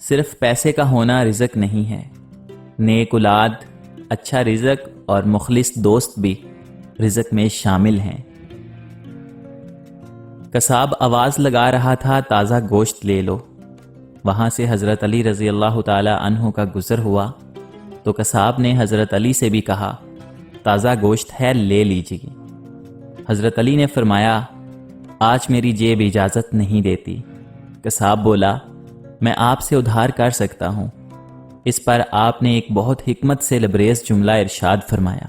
صرف پیسے کا ہونا رزق نہیں ہے، نیک اولاد، اچھا رزق اور مخلص دوست بھی رزق میں شامل ہیں۔ قصاب آواز لگا رہا تھا، تازہ گوشت لے لو۔ وہاں سے حضرت علی رضی اللہ تعالی عنہ کا گزر ہوا تو قصاب نے حضرت علی سے بھی کہا، تازہ گوشت ہے، لے لیجیے۔ حضرت علی نے فرمایا، آج میری جیب اجازت نہیں دیتی۔ قصاب بولا، میں آپ سے ادھار کر سکتا ہوں۔ اس پر آپ نے ایک بہت حکمت سے لبریز جملہ ارشاد فرمایا،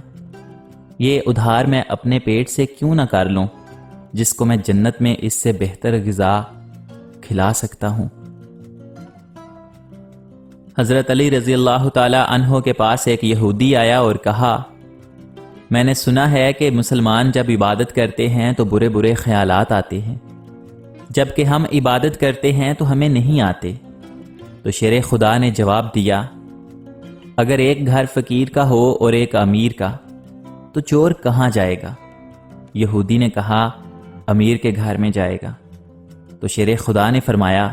یہ ادھار میں اپنے پیٹ سے کیوں نہ کر لوں جس کو میں جنت میں اس سے بہتر غذا کھلا سکتا ہوں۔ حضرت علی رضی اللہ تعالی عنہ کے پاس ایک یہودی آیا اور کہا، میں نے سنا ہے کہ مسلمان جب عبادت کرتے ہیں تو برے برے خیالات آتے ہیں، جب کہ ہم عبادت کرتے ہیں تو ہمیں نہیں آتے۔ تو شیر خدا نے جواب دیا، اگر ایک گھر فقیر کا ہو اور ایک امیر کا تو چور کہاں جائے گا؟ یہودی نے کہا، امیر کے گھر میں جائے گا۔ تو شیر خدا نے فرمایا،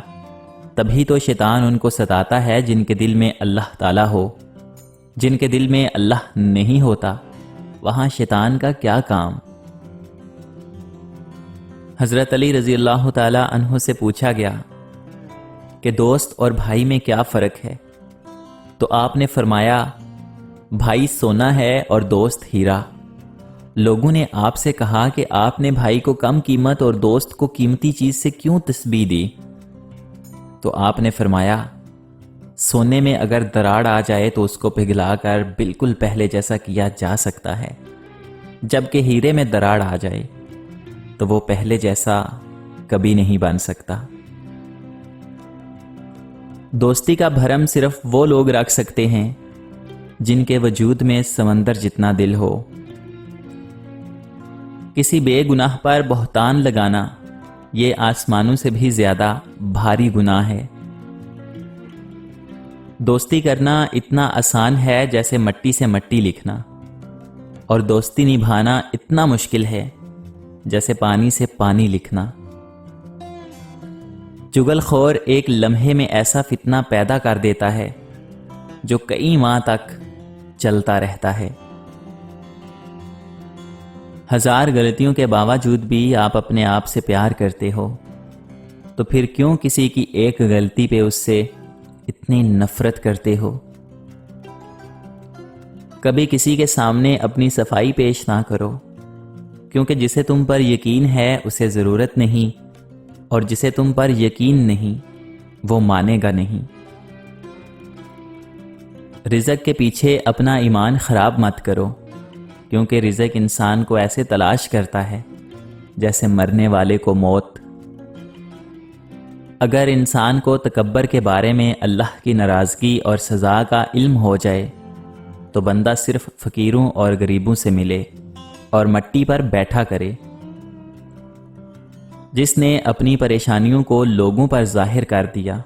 تبھی تو شیطان ان کو ستاتا ہے جن کے دل میں اللہ تعالیٰ ہو۔ جن کے دل میں اللہ نہیں ہوتا وہاں شیطان کا کیا کام؟ حضرت علی رضی اللہ تعالی عنہ سے پوچھا گیا کہ دوست اور بھائی میں کیا فرق ہے؟ تو آپ نے فرمایا، بھائی سونا ہے اور دوست ہیرا۔ لوگوں نے آپ سے کہا کہ آپ نے بھائی کو کم قیمت اور دوست کو قیمتی چیز سے کیوں تشبیہ دی؟ تو آپ نے فرمایا، سونے میں اگر دراڑ آ جائے تو اس کو پگھلا کر بالکل پہلے جیسا کیا جا سکتا ہے، جبکہ ہیرے میں دراڑ آ جائے تو وہ پہلے جیسا کبھی نہیں بن سکتا۔ دوستی کا بھرم صرف وہ لوگ رکھ سکتے ہیں جن کے وجود میں سمندر جتنا دل ہو۔ کسی بے گناہ پر بہتان لگانا یہ آسمانوں سے بھی زیادہ بھاری گناہ ہے۔ دوستی کرنا اتنا آسان ہے جیسے مٹی سے مٹی لکھنا، اور دوستی نبھانا اتنا مشکل ہے جیسے پانی سے پانی لکھنا۔ چغل خور ایک لمحے میں ایسا فتنہ پیدا کر دیتا ہے جو کئی ماہ تک چلتا رہتا ہے۔ ہزار غلطیوں کے باوجود بھی آپ اپنے آپ سے پیار کرتے ہو، تو پھر کیوں کسی کی ایک غلطی پہ اس سے اتنی نفرت کرتے ہو؟ کبھی کسی کے سامنے اپنی صفائی پیش نہ کرو، کیونکہ جسے تم پر یقین ہے اسے ضرورت نہیں، اور جسے تم پر یقین نہیں وہ مانے گا نہیں۔ رزق کے پیچھے اپنا ایمان خراب مت کرو، کیونکہ رزق انسان کو ایسے تلاش کرتا ہے جیسے مرنے والے کو موت۔ اگر انسان کو تکبر کے بارے میں اللہ کی ناراضگی اور سزا کا علم ہو جائے تو بندہ صرف فقیروں اور غریبوں سے ملے اور مٹی پر بیٹھا کرے۔ جس نے اپنی پریشانیوں کو لوگوں پر ظاہر کر دیا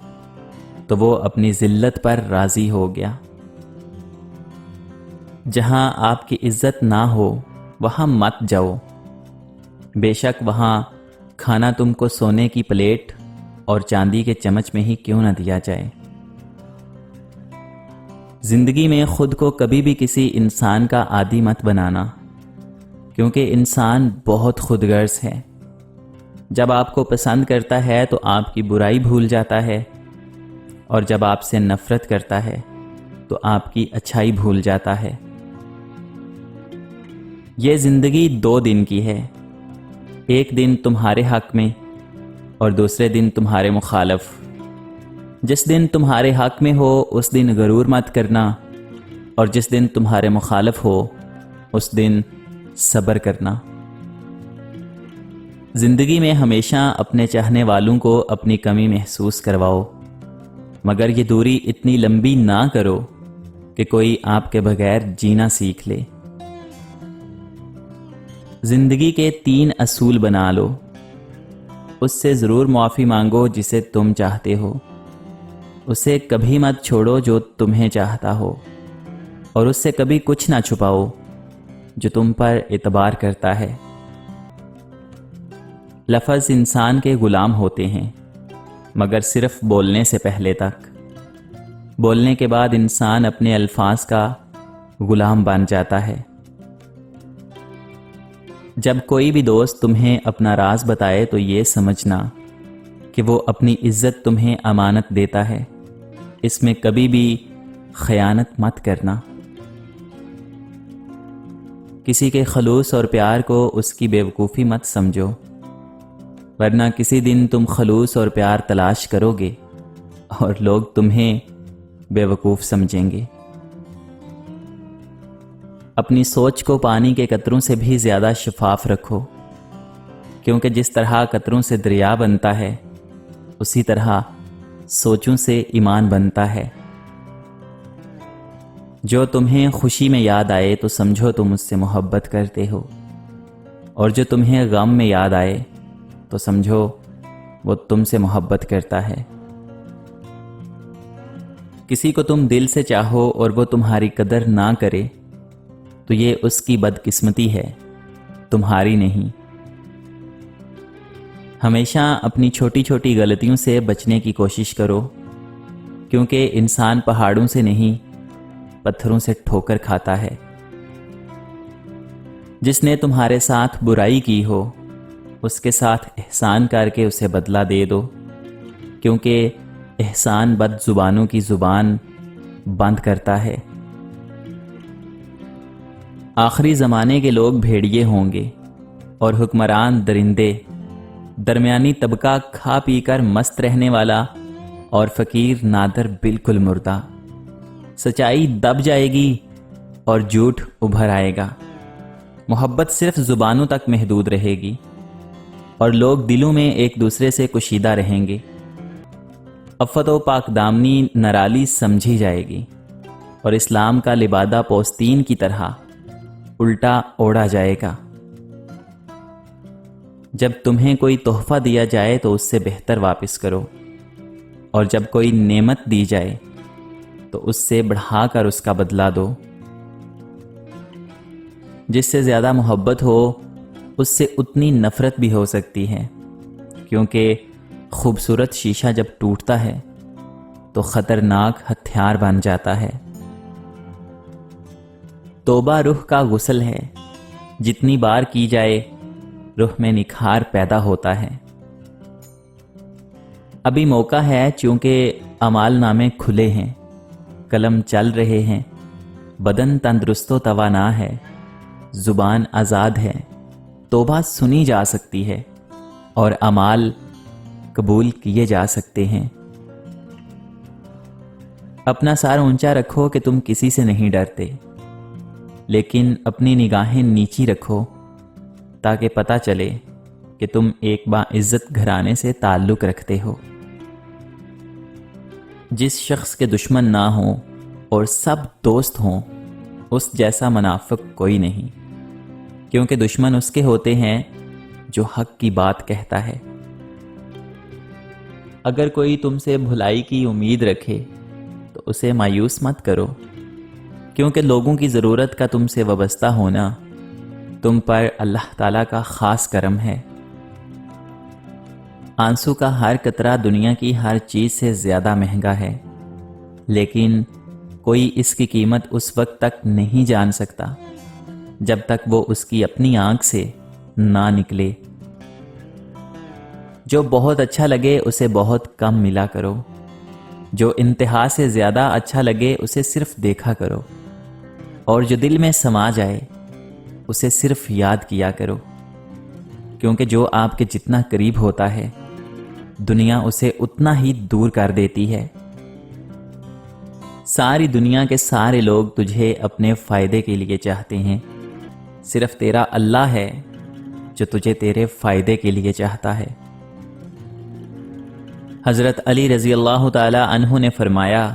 تو وہ اپنی ذلت پر راضی ہو گیا۔ جہاں آپ کی عزت نہ ہو وہاں مت جاؤ، بے شک وہاں کھانا تم کو سونے کی پلیٹ اور چاندی کے چمچ میں ہی کیوں نہ دیا جائے۔ زندگی میں خود کو کبھی بھی کسی انسان کا عادی مت بنانا، کیونکہ انسان بہت خود غرض ہے۔ جب آپ کو پسند کرتا ہے تو آپ کی برائی بھول جاتا ہے، اور جب آپ سے نفرت کرتا ہے تو آپ کی اچھائی بھول جاتا ہے۔ یہ زندگی 2 دن کی ہے، ایک دن تمہارے حق میں اور دوسرے دن تمہارے مخالف۔ جس دن تمہارے حق میں ہو اس دن غرور مت کرنا، اور جس دن تمہارے مخالف ہو اس دن صبر کرنا۔ زندگی میں ہمیشہ اپنے چاہنے والوں کو اپنی کمی محسوس کرواؤ، مگر یہ دوری اتنی لمبی نہ کرو کہ کوئی آپ کے بغیر جینا سیکھ لے۔ زندگی کے 3 اصول بنا لو، اس سے ضرور معافی مانگو جسے تم چاہتے ہو، اسے کبھی مت چھوڑو جو تمہیں چاہتا ہو، اور اس سے کبھی کچھ نہ چھپاؤ جو تم پر اعتبار کرتا ہے۔ لفظ انسان کے غلام ہوتے ہیں، مگر صرف بولنے سے پہلے تک۔ بولنے کے بعد انسان اپنے الفاظ کا غلام بن جاتا ہے۔ جب کوئی بھی دوست تمہیں اپنا راز بتائے تو یہ سمجھنا کہ وہ اپنی عزت تمہیں امانت دیتا ہے، اس میں کبھی بھی خیانت مت کرنا۔ کسی کے خلوص اور پیار کو اس کی بیوقوفی مت سمجھو، ورنہ کسی دن تم خلوص اور پیار تلاش کرو گے اور لوگ تمہیں بیوقوف سمجھیں گے۔ اپنی سوچ کو پانی کے قطروں سے بھی زیادہ شفاف رکھو، کیونکہ جس طرح قطروں سے دریا بنتا ہے اسی طرح سوچوں سے ایمان بنتا ہے۔ جو تمہیں خوشی میں یاد آئے تو سمجھو تم اس سے محبت کرتے ہو، اور جو تمہیں غم میں یاد آئے تو سمجھو وہ تم سے محبت کرتا ہے۔ کسی کو تم دل سے چاہو اور وہ تمہاری قدر نہ کرے تو یہ اس کی بدقسمتی ہے، تمہاری نہیں۔ ہمیشہ اپنی چھوٹی چھوٹی غلطیوں سے بچنے کی کوشش کرو، کیونکہ انسان پہاڑوں سے نہیں پتھروں سے ٹھوکر کھاتا ہے۔ جس نے تمہارے ساتھ برائی کی ہو اس کے ساتھ احسان کر کے اسے بدلہ دے دو، کیونکہ احسان بد زبانوں کی زبان بند کرتا ہے۔ آخری زمانے کے لوگ بھیڑیے ہوں گے اور حکمران درندے، درمیانی طبقہ کھا پی کر مست رہنے والا اور فقیر نادر بالکل مردہ۔ سچائی دب جائے گی اور جھوٹ ابھر آئے گا۔ محبت صرف زبانوں تک محدود رہے گی اور لوگ دلوں میں ایک دوسرے سے کشیدہ رہیں گے۔ عفت و پاک دامنی نرالی سمجھی جائے گی اور اسلام کا لبادہ پوستین کی طرح الٹا اوڑا جائے گا۔ جب تمہیں کوئی تحفہ دیا جائے تو اس سے بہتر واپس کرو، اور جب کوئی نعمت دی جائے تو اس سے بڑھا کر اس کا بدلہ دو۔ جس سے زیادہ محبت ہو اس سے اتنی نفرت بھی ہو سکتی ہے، کیونکہ خوبصورت شیشہ جب ٹوٹتا ہے تو خطرناک ہتھیار بن جاتا ہے۔ توبہ روح کا غسل ہے، جتنی بار کی جائے روح میں نکھار پیدا ہوتا ہے۔ ابھی موقع ہے، چونکہ اعمال نامے کھلے ہیں، قلم چل رہے ہیں، بدن تندرست و توانا ہے، زبان آزاد ہے، توبہ سنی جا سکتی ہے اور اعمال قبول کیے جا سکتے ہیں۔ اپنا سر اونچا رکھو کہ تم کسی سے نہیں ڈرتے، لیکن اپنی نگاہیں نیچی رکھو تاکہ پتہ چلے کہ تم ایک باعزت گھرانے سے تعلق رکھتے ہو۔ جس شخص کے دشمن نہ ہوں اور سب دوست ہوں اس جیسا منافق کوئی نہیں، کیونکہ دشمن اس کے ہوتے ہیں جو حق کی بات کہتا ہے۔ اگر کوئی تم سے بھلائی کی امید رکھے تو اسے مایوس مت کرو، کیونکہ لوگوں کی ضرورت کا تم سے وابستہ ہونا تم پر اللہ تعالیٰ کا خاص کرم ہے۔ آنسو کا ہر قطرہ دنیا کی ہر چیز سے زیادہ مہنگا ہے، لیکن کوئی اس کی قیمت اس وقت تک نہیں جان سکتا جب تک وہ اس کی اپنی آنکھ سے نہ نکلے۔ جو بہت اچھا لگے اسے بہت کم ملا کرو، جو انتہا سے زیادہ اچھا لگے اسے صرف دیکھا کرو، اور جو دل میں سما جائے اسے صرف یاد کیا کرو، کیونکہ جو آپ کے جتنا قریب ہوتا ہے دنیا اسے اتنا ہی دور کر دیتی ہے۔ ساری دنیا کے سارے لوگ تجھے اپنے فائدے کے لیے چاہتے ہیں، صرف تیرا اللہ ہے جو تجھے تیرے فائدے کے لیے چاہتا ہے۔ حضرت علی رضی اللہ تعالی عنہ نے فرمایا،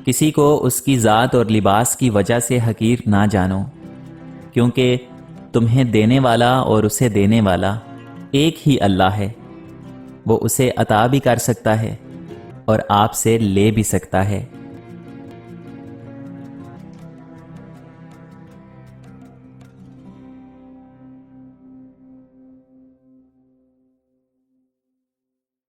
کسی کو اس کی ذات اور لباس کی وجہ سے حقیر نہ جانو، کیونکہ تمہیں دینے والا اور اسے دینے والا ایک ہی اللہ ہے۔ وہ اسے عطا بھی کر سکتا ہے اور آپ سے لے بھی سکتا ہے۔